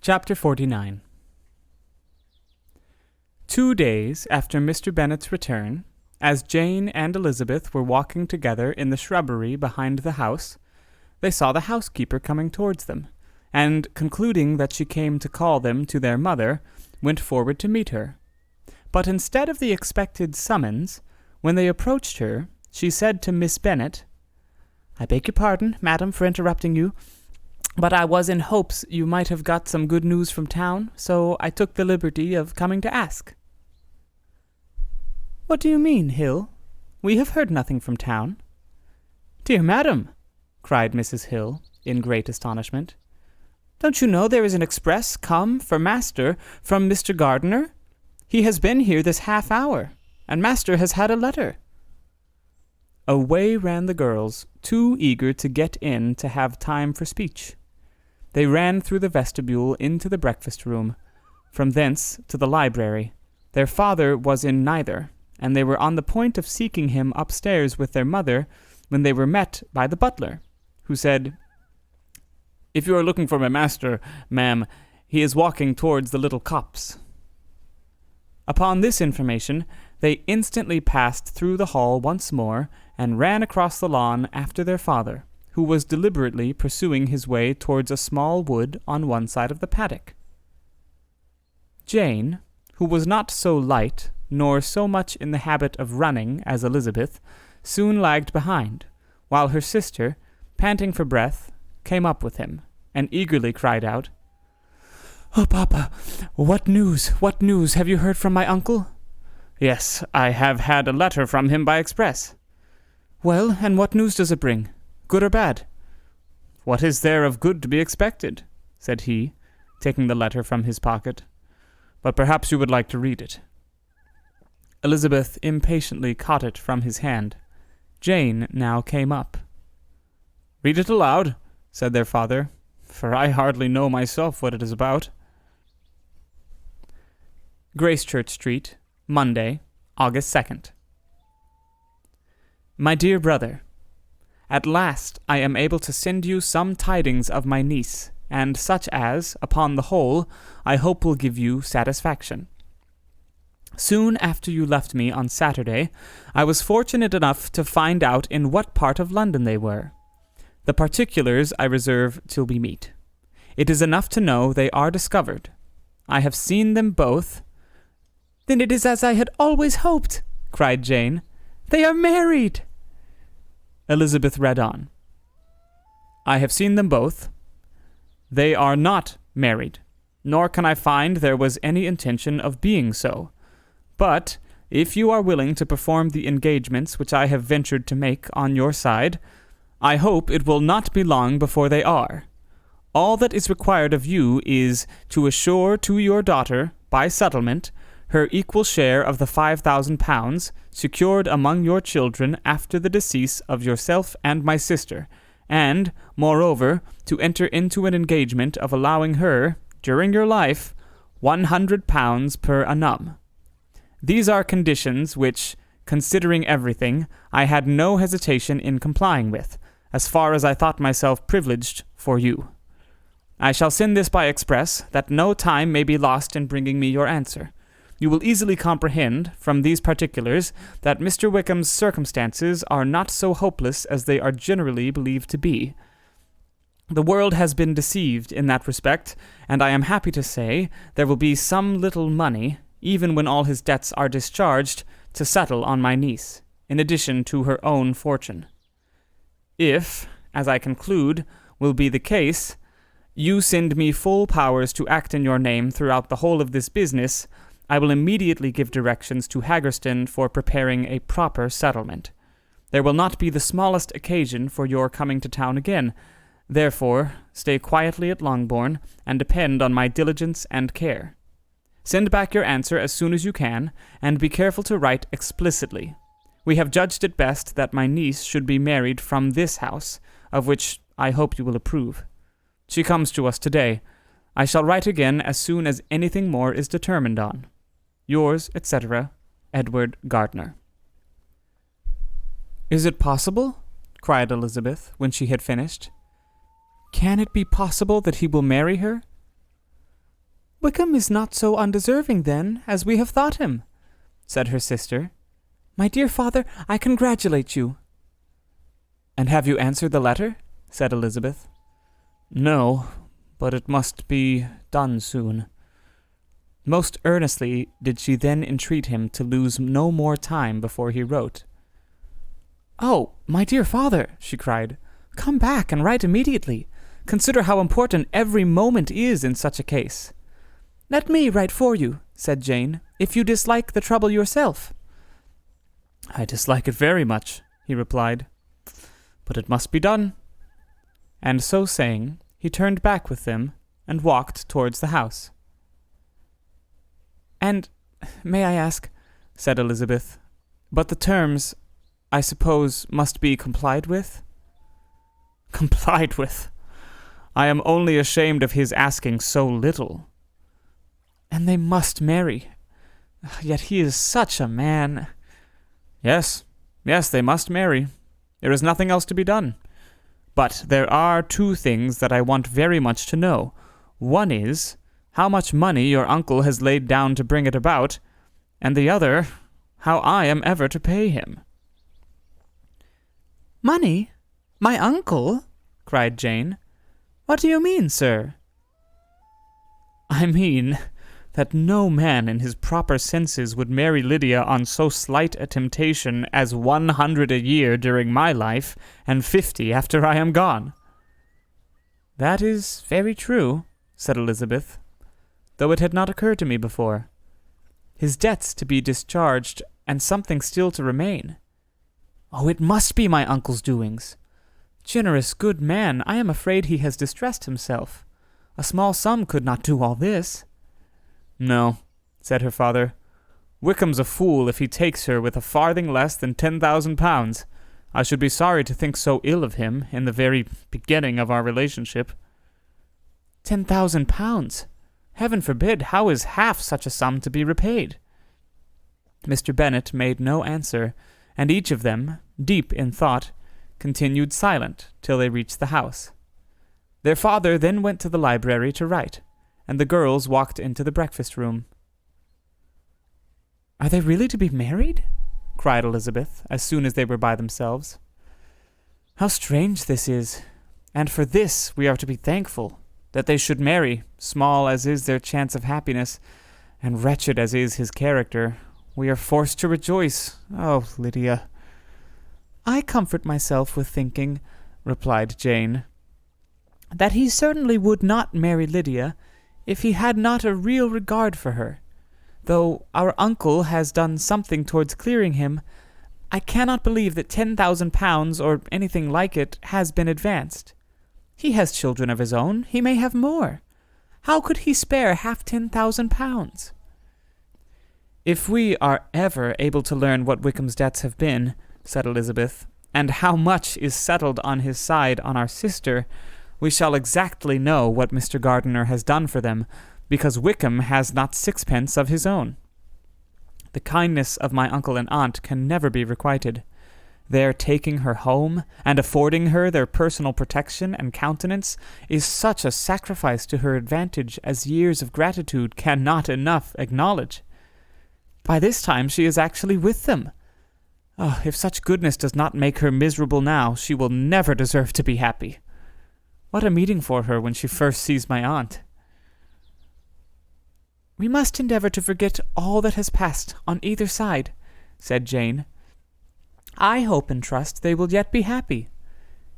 Chapter 49. 2 days after Mr. Bennet's return, as Jane and Elizabeth were walking together in the shrubbery behind the house, they saw the housekeeper coming towards them, and, concluding that she came to call them to their mother, went forward to meet her. But instead of the expected summons, when they approached her, she said to Miss Bennet, "I beg your pardon, madam, for interrupting you, but I was in hopes you might have got some good news from town, so I took the liberty of coming to ask." "What do you mean, Hill? We have heard nothing from town." "Dear madam," cried Mrs. Hill, in great astonishment, "don't you know there is an express come for master from Mr. Gardiner? He has been here this half hour, and master has had a letter." Away ran the girls, too eager to get in to have time for speech. They ran through the vestibule into the breakfast-room, from thence to the library. Their father was in neither, and they were on the point of seeking him upstairs with their mother, when they were met by the butler, who said, "If you are looking for my master, ma'am, he is walking towards the little copse." Upon this information, they instantly passed through the hall once more, and ran across the lawn after their father, who was deliberately pursuing his way towards a small wood on one side of the paddock. Jane, who was not so light, nor so much in the habit of running as Elizabeth, soon lagged behind, while her sister, panting for breath, came up with him, and eagerly cried out, "Oh, papa, what news, what news? Have you heard from my uncle?" "Yes, I have had a letter from him by express." "Well, and what news does it bring? Good or bad?" "What is there of good to be expected?" said he, taking the letter from his pocket. "But perhaps you would like to read it." Elizabeth impatiently caught it from his hand. Jane now came up. "Read it aloud," said their father, "for I hardly know myself what it is about." Gracechurch Street, Monday, August 2nd. My dear brother, at last I am able to send you some tidings of my niece, and such as, upon the whole, I hope will give you satisfaction. Soon after you left me on Saturday, I was fortunate enough to find out in what part of London they were. The particulars I reserve till we meet. It is enough to know they are discovered. I have seen them both. "Then it is as I had always hoped," cried Jane. "They are married." Elizabeth read on. "I have seen them both. They are not married, nor can I find there was any intention of being so. But, if you are willing to perform the engagements which I have ventured to make on your side, I hope it will not be long before they are. All that is required of you is to assure to your daughter, by settlement, her equal share of the £5,000 secured among your children after the decease of yourself and my sister, and, moreover, to enter into an engagement of allowing her, during your life, £100 per annum. These are conditions which, considering everything, I had no hesitation in complying with, as far as I thought myself privileged for you. I shall send this by express, that no time may be lost in bringing me your answer. You will easily comprehend, from these particulars, that Mr. Wickham's circumstances are not so hopeless as they are generally believed to be. The world has been deceived in that respect, and I am happy to say there will be some little money, even when all his debts are discharged, to settle on my niece, in addition to her own fortune. If, as I conclude, will be the case, you send me full powers to act in your name throughout the whole of this business, I will immediately give directions to Haggerston for preparing a proper settlement. There will not be the smallest occasion for your coming to town again. Therefore, stay quietly at Longbourn, and depend on my diligence and care. Send back your answer as soon as you can, and be careful to write explicitly. We have judged it best that my niece should be married from this house, of which I hope you will approve. She comes to us today. I shall write again as soon as anything more is determined on. Yours, etc., Edward Gardiner. "Is it possible?" cried Elizabeth, when she had finished. "Can it be possible that he will marry her?" Wickham is not so undeserving, then, as we have thought him, said her sister. My dear father, I congratulate you. And have you answered the letter? Said Elizabeth. No, but it must be done soon. Most earnestly did she then entreat him to lose no more time before he wrote. Oh, my dear father, she cried, come back and write immediately. Consider how important every moment is in such a case. Let me write for you, said Jane, if you dislike the trouble yourself. I dislike it very much, he replied, but it must be done. And so saying, he turned back with them and walked towards the house. And, may I ask, said Elizabeth, but the terms, I suppose, must be complied with? Complied with? I am only ashamed of his asking so little. And they must marry. Yet he is such a man. Yes, they must marry. There is nothing else to be done. But there are two things that I want very much to know. One is, how much money your uncle has laid down to bring it about, and the other, how I am ever to pay him. Money? My uncle? Cried Jane. What do you mean, sir? I mean that no man in his proper senses would marry Lydia on so slight a temptation as 100 a year during my life, and 50 after I am gone. That is very true, said Elizabeth, though it had not occurred to me before. His debts to be discharged, and something still to remain. Oh, it must be my uncle's doings. Generous, good man, I am afraid he has distressed himself. A small sum could not do all this. No, said her father. Wickham's a fool if he takes her with a farthing less than 10,000 pounds. I should be sorry to think so ill of him in the very beginning of our relationship. 10,000 pounds? Heaven forbid, how is half such a sum to be repaid? Mr. Bennet made no answer, and each of them, deep in thought, continued silent till they reached the house. Their father then went to the library to write, and the girls walked into the breakfast-room. Are they really to be married? Cried Elizabeth, as soon as they were by themselves. How strange this is, and for this we are to be thankful, that they should marry, small as is their chance of happiness, and wretched as is his character. We are forced to rejoice. Oh, Lydia. I comfort myself with thinking, replied Jane, that he certainly would not marry Lydia if he had not a real regard for her. Though our uncle has done something towards clearing him, I cannot believe that 10,000 pounds, or anything like it, has been advanced. He has children of his own. He may have more. How could he spare half 10,000 pounds? If we are ever able to learn what Wickham's debts have been, said Elizabeth, and how much is settled on his side on our sister, we shall exactly know what Mr. Gardiner has done for them, because Wickham has not sixpence of his own. The kindness of my uncle and aunt can never be requited. Their taking her home, and affording her their personal protection and countenance, is such a sacrifice to her advantage as years of gratitude cannot enough acknowledge. By this time she is actually with them. Oh, if such goodness does not make her miserable now, she will never deserve to be happy. What a meeting for her when she first sees my aunt. We must endeavor to forget all that has passed on either side, said Jane. I hope and trust they will yet be happy.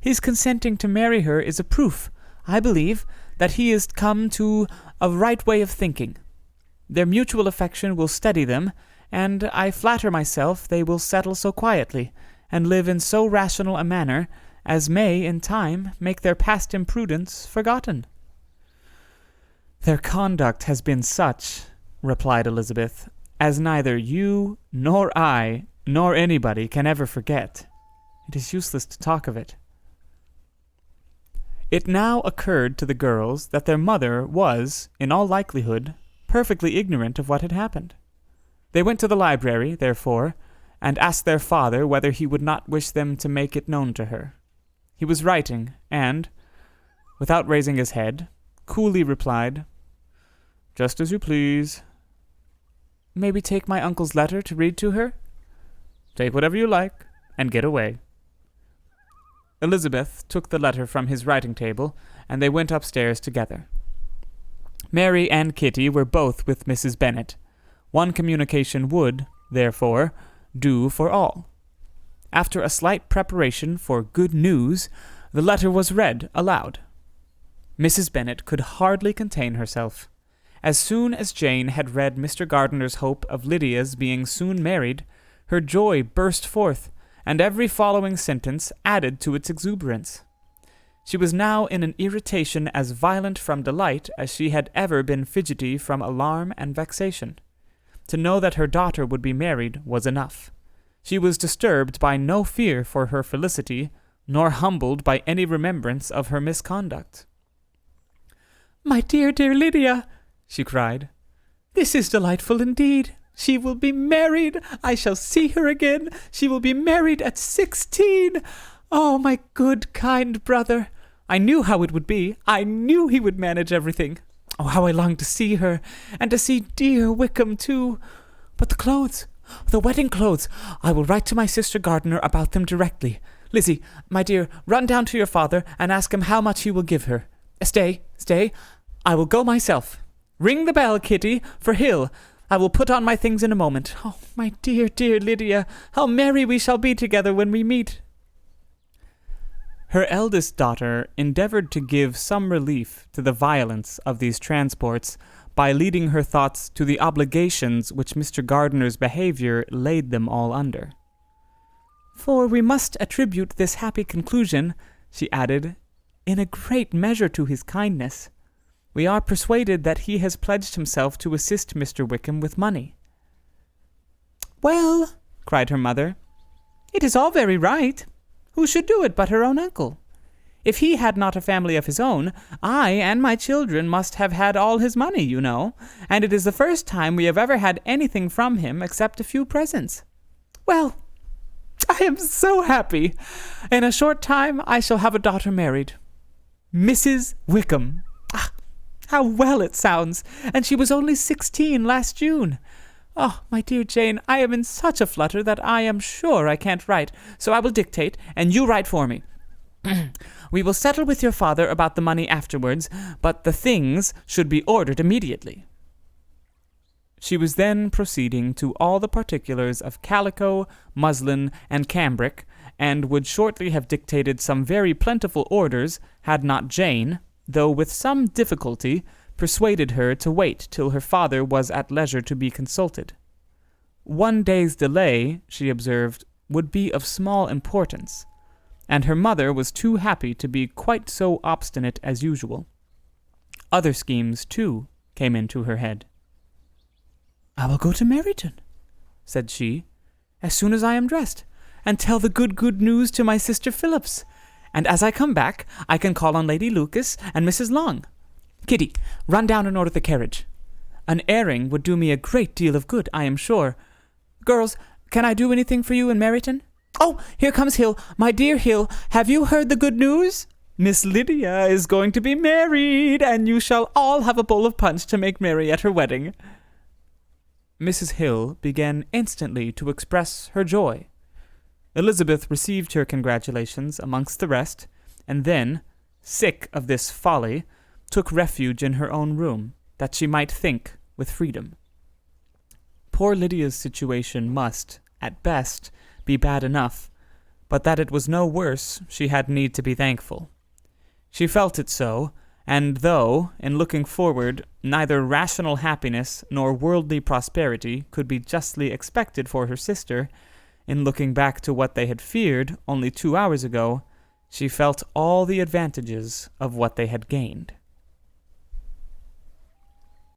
His consenting to marry her is a proof, I believe, that he is come to a right way of thinking. Their mutual affection will steady them, and I flatter myself they will settle so quietly, and live in so rational a manner, as may, in time, make their past imprudence forgotten. Their conduct has been such, replied Elizabeth, as neither you, nor I, nor anybody can ever forget. It is useless to talk of it. It now occurred to the girls that their mother was, in all likelihood, perfectly ignorant of what had happened. They went to the library, therefore, and asked their father whether he would not wish them to make it known to her. He was writing, and, without raising his head, coolly replied, Just as you please. Maybe take my uncle's letter to read to her? Take whatever you like, and get away. Elizabeth took the letter from his writing table, and they went upstairs together. Mary and Kitty were both with Mrs. Bennet. One communication would, therefore, do for all. After a slight preparation for good news, the letter was read aloud. Mrs. Bennet could hardly contain herself. As soon as Jane had read Mr. Gardiner's hope of Lydia's being soon married, her joy burst forth, and every following sentence added to its exuberance. She was now in an irritation as violent from delight as she had ever been fidgety from alarm and vexation. To know that her daughter would be married was enough. She was disturbed by no fear for her felicity, nor humbled by any remembrance of her misconduct. "My dear, dear Lydia," she cried, "this is delightful indeed. She will be married. I shall see her again. She will be married at 16. Oh, my good, kind brother. I knew how it would be. I knew he would manage everything. Oh, how I long to see her, and to see dear Wickham, too. But the clothes, the wedding clothes. I will write to my sister Gardiner about them directly. Lizzie, my dear, run down to your father and ask him how much he will give her. Stay. I will go myself. Ring the bell, Kitty, for Hill. I will put on my things in a moment. Oh, my dear, dear Lydia, how merry we shall be together when we meet." Her eldest daughter endeavored to give some relief to the violence of these transports by leading her thoughts to the obligations which Mr. Gardiner's behavior laid them all under. "For we must attribute this happy conclusion," she added, "in a great measure to his kindness. We are persuaded that he has pledged himself to assist Mr. Wickham with money." "Well," cried her mother, "it is all very right. Who should do it but her own uncle? If he had not a family of his own, I and my children must have had all his money, you know, and it is the first time we have ever had anything from him except a few presents. Well, I am so happy. In a short time I shall have a daughter married. Mrs. Wickham. Ah, how well it sounds! And she was only 16 last June. Oh, my dear Jane, I am in such a flutter that I am sure I can't write, so I will dictate, and you write for me. We will settle with your father about the money afterwards, but the things should be ordered immediately." She was then proceeding to all the particulars of calico, muslin, and cambric, and would shortly have dictated some very plentiful orders, had not Jane, though with some difficulty, persuaded her to wait till her father was at leisure to be consulted. One day's delay, she observed, would be of small importance, and her mother was too happy to be quite so obstinate as usual. Other schemes, too, came into her head. "I will go to Meryton," said she, "as soon as I am dressed, and tell the good news to my sister Phillips, and as I come back, I can call on Lady Lucas and Mrs. Long. Kitty, run down and order the carriage. An airing would do me a great deal of good, I am sure. Girls, can I do anything for you in Meryton? Oh, here comes Hill. My dear Hill, have you heard the good news? Miss Lydia is going to be married, and you shall all have a bowl of punch to make merry at her wedding." Mrs. Hill began instantly to express her joy. Elizabeth received her congratulations amongst the rest, and then, sick of this folly, took refuge in her own room, that she might think with freedom. Poor Lydia's situation must, at best, be bad enough, but that it was no worse she had need to be thankful. She felt it so, and though, in looking forward, neither rational happiness nor worldly prosperity could be justly expected for her sister, in looking back to what they had feared only 2 hours ago, she felt all the advantages of what they had gained.